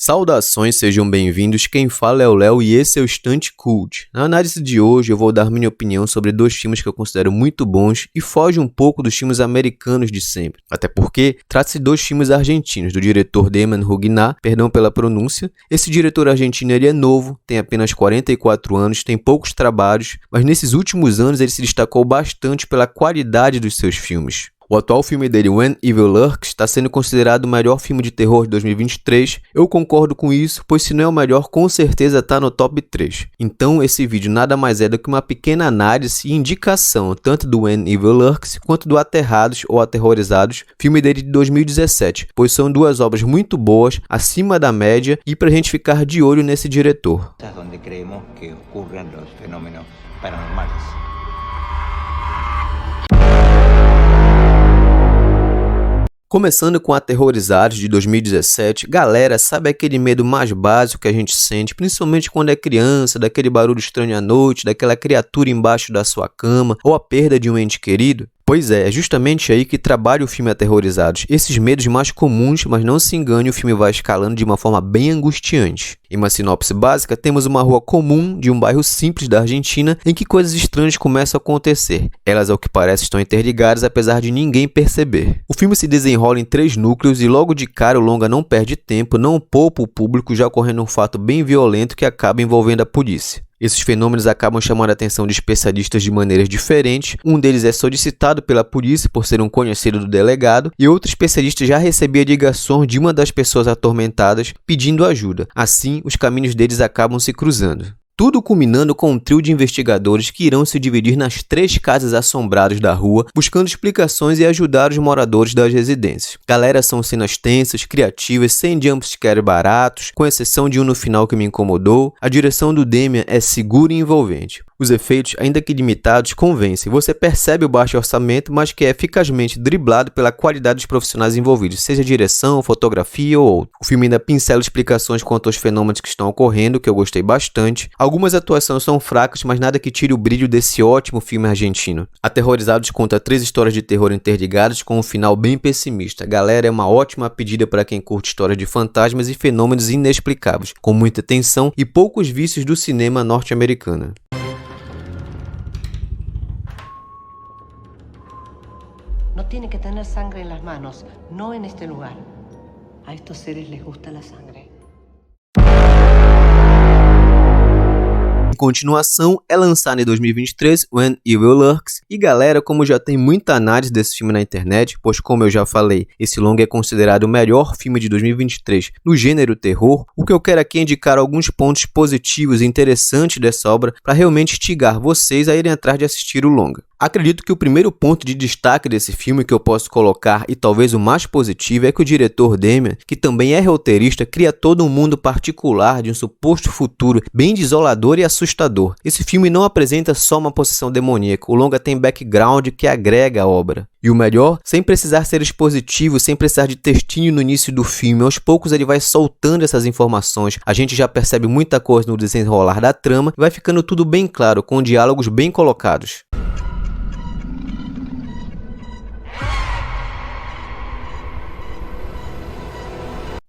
Saudações, sejam bem-vindos, quem fala é o Léo e esse é o Estante Cult. Na análise de hoje eu vou dar minha opinião sobre dois filmes que eu considero muito bons e foge um pouco dos filmes americanos de sempre. Até porque trata-se de dois filmes argentinos, do diretor Demian Rugna, perdão pela pronúncia. Esse diretor argentino ele é novo, tem apenas 44 anos, tem poucos trabalhos, mas nesses últimos anos ele se destacou bastante pela qualidade dos seus filmes. O atual filme dele, When Evil Lurks, está sendo considerado o melhor filme de terror de 2023. Eu concordo com isso, pois se não é o melhor, com certeza está no top 3. Então esse vídeo nada mais é do que uma pequena análise e indicação tanto do When Evil Lurks quanto do Aterrados ou Aterrorizados, filme dele de 2017, pois são duas obras muito boas, acima da média e pra gente ficar de olho nesse diretor. Donde creemos que ocurren los fenómenos paranormales. Começando com Aterrorizados de 2017, galera, sabe aquele medo mais básico que a gente sente, principalmente quando é criança, daquele barulho estranho à noite, daquela criatura embaixo da sua cama, ou a perda de um ente querido? Pois é justamente aí que trabalha o filme Aterrorizados, esses medos mais comuns, mas não se engane, o filme vai escalando de uma forma bem angustiante. Em uma sinopse básica, temos uma rua comum de um bairro simples da Argentina em que coisas estranhas começam a acontecer. Elas, ao que parece, estão interligadas, apesar de ninguém perceber. O filme se desenrola em 3 núcleos e logo de cara o longa não perde tempo, não poupa o público, já ocorrendo um fato bem violento que acaba envolvendo a polícia. Esses fenômenos acabam chamando a atenção de especialistas de maneiras diferentes. Um deles é solicitado pela polícia por ser um conhecido do delegado e outro especialista já recebia ligações de uma das pessoas atormentadas pedindo ajuda. Assim, os caminhos deles acabam se cruzando. Tudo culminando com um trio de investigadores que irão se dividir nas 3 casas assombradas da rua, buscando explicações e ajudar os moradores das residências. Galera, são cenas tensas, criativas, sem jumpscare baratos, com exceção de um no final que me incomodou. A direção do Demian é segura e envolvente. Os efeitos, ainda que limitados, convencem. Você percebe o baixo orçamento, mas que é eficazmente driblado pela qualidade dos profissionais envolvidos, seja direção, fotografia ou outro. O filme ainda pincela explicações quanto aos fenômenos que estão ocorrendo, que eu gostei bastante. Algumas atuações são fracas, mas nada que tire o brilho desse ótimo filme argentino. Aterrorizados conta 3 histórias de terror interligadas com um final bem pessimista. Galera, é uma ótima pedida para quem curte histórias de fantasmas e fenômenos inexplicáveis, com muita tensão e poucos vícios do cinema norte-americano. No tiene que tener sangre en las manos, no en este lugar. A estos seres les gusta la sangre. Em continuação, é lançado em 2023 When Evil Lurks, e galera, como já tem muita análise desse filme na internet, pois como eu já falei, esse longa é considerado o melhor filme de 2023 no gênero terror, o que eu quero aqui é indicar alguns pontos positivos e interessantes dessa obra para realmente instigar vocês a irem atrás de assistir o longa. Acredito que o primeiro ponto de destaque desse filme que eu posso colocar, e talvez o mais positivo, é que o diretor Demian, que também é roteirista, cria todo um mundo particular de um suposto futuro bem desolador e assustador. Esse filme não apresenta só uma possessão demoníaca, o longa tem background que agrega a obra. E o melhor, sem precisar ser expositivo, sem precisar de textinho no início do filme, aos poucos ele vai soltando essas informações, a gente já percebe muita coisa no desenrolar da trama e vai ficando tudo bem claro, com diálogos bem colocados.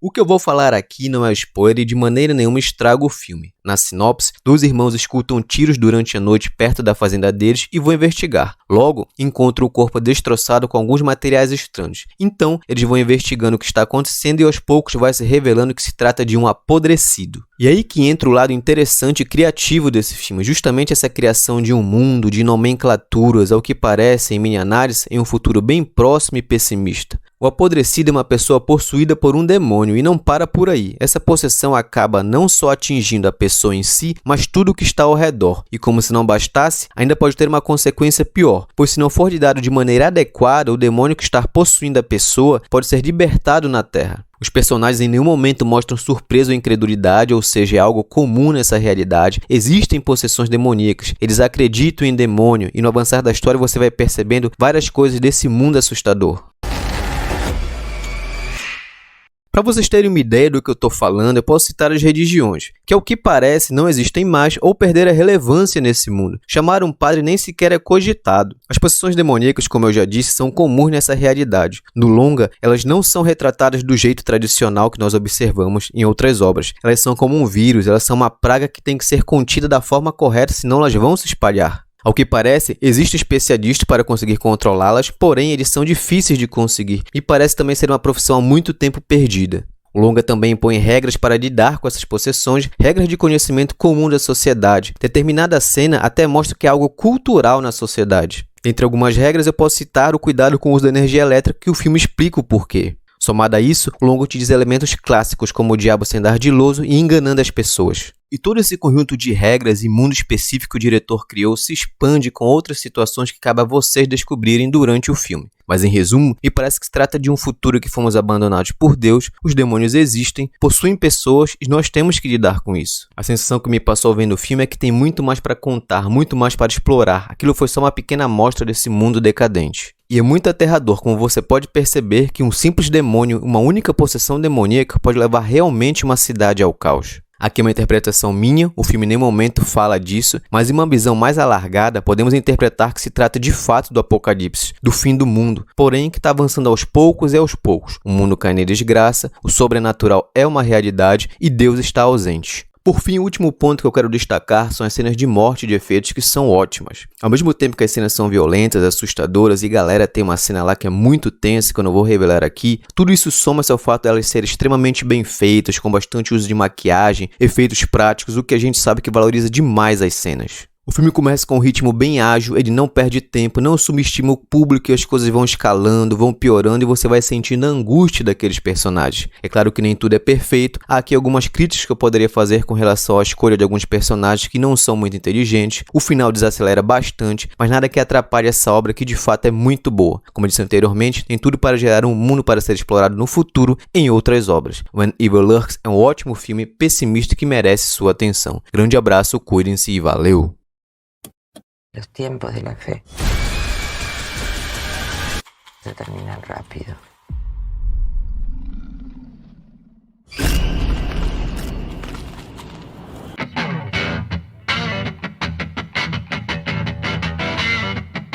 O que eu vou falar aqui não é spoiler e de maneira nenhuma estraga o filme. Na sinopse, 2 irmãos escutam tiros durante a noite perto da fazenda deles e vão investigar. Logo, encontram o corpo destroçado com alguns materiais estranhos. Então, eles vão investigando o que está acontecendo e aos poucos vai se revelando que se trata de um apodrecido. E aí que entra o lado interessante e criativo desse filme, justamente essa criação de um mundo, de nomenclaturas, ao que parece, em minha análise, em um futuro bem próximo e pessimista. O apodrecido é uma pessoa possuída por um demônio e não para por aí. Essa possessão acaba não só atingindo a pessoa em si, mas tudo o que está ao redor. E como se não bastasse, ainda pode ter uma consequência pior, pois se não for lidado de maneira adequada, o demônio que está possuindo a pessoa pode ser libertado na Terra. Os personagens em nenhum momento mostram surpresa ou incredulidade, ou seja, é algo comum nessa realidade. Existem possessões demoníacas, eles acreditam em demônio e no avançar da história você vai percebendo várias coisas desse mundo assustador. Para vocês terem uma ideia do que eu estou falando, eu posso citar as religiões, que ao que parece não existem mais ou perderam a relevância nesse mundo. Chamar um padre nem sequer é cogitado. As possessões demoníacas, como eu já disse, são comuns nessa realidade. No longa, elas não são retratadas do jeito tradicional que nós observamos em outras obras. Elas são como um vírus, elas são uma praga que tem que ser contida da forma correta, senão elas vão se espalhar. Ao que parece, existem especialistas para conseguir controlá-las, porém eles são difíceis de conseguir e parece também ser uma profissão há muito tempo perdida. O longa também impõe regras para lidar com essas possessões, regras de conhecimento comum da sociedade. Determinada cena até mostra que é algo cultural na sociedade. Entre algumas regras eu posso citar o cuidado com o uso da energia elétrica, que o filme explica o porquê. Somado a isso, o longa utiliza elementos clássicos como o diabo sendo ardiloso e enganando as pessoas. E todo esse conjunto de regras e mundo específico que o diretor criou se expande com outras situações que cabe a vocês descobrirem durante o filme. Mas em resumo, me parece que se trata de um futuro que fomos abandonados por Deus, os demônios existem, possuem pessoas e nós temos que lidar com isso. A sensação que me passou vendo o filme é que tem muito mais para contar, muito mais para explorar. Aquilo foi só uma pequena amostra desse mundo decadente. E é muito aterrador, como você pode perceber, que um simples demônio, uma única possessão demoníaca, pode levar realmente uma cidade ao caos. Aqui é uma interpretação minha, o filme em nenhum momento fala disso, mas em uma visão mais alargada, podemos interpretar que se trata de fato do apocalipse, do fim do mundo, porém que está avançando aos poucos e aos poucos. O mundo cai em desgraça, o sobrenatural é uma realidade e Deus está ausente. Por fim, o último ponto que eu quero destacar são as cenas de morte e de efeitos que são ótimas. Ao mesmo tempo que as cenas são violentas, assustadoras e galera tem uma cena lá que é muito tensa que eu não vou revelar aqui, tudo isso soma-se ao fato de elas serem extremamente bem feitas, com bastante uso de maquiagem, efeitos práticos, o que a gente sabe que valoriza demais as cenas. O filme começa com um ritmo bem ágil, ele não perde tempo, não subestima o público e as coisas vão escalando, vão piorando e você vai sentindo a angústia daqueles personagens. É claro que nem tudo é perfeito, há aqui algumas críticas que eu poderia fazer com relação à escolha de alguns personagens que não são muito inteligentes, o final desacelera bastante, mas nada que atrapalhe essa obra que de fato é muito boa. Como eu disse anteriormente, tem tudo para gerar um mundo para ser explorado no futuro em outras obras. When Evil Lurks é um ótimo filme pessimista que merece sua atenção. Grande abraço, cuidem-se e valeu! Los tiempos de la fe se terminan rápido.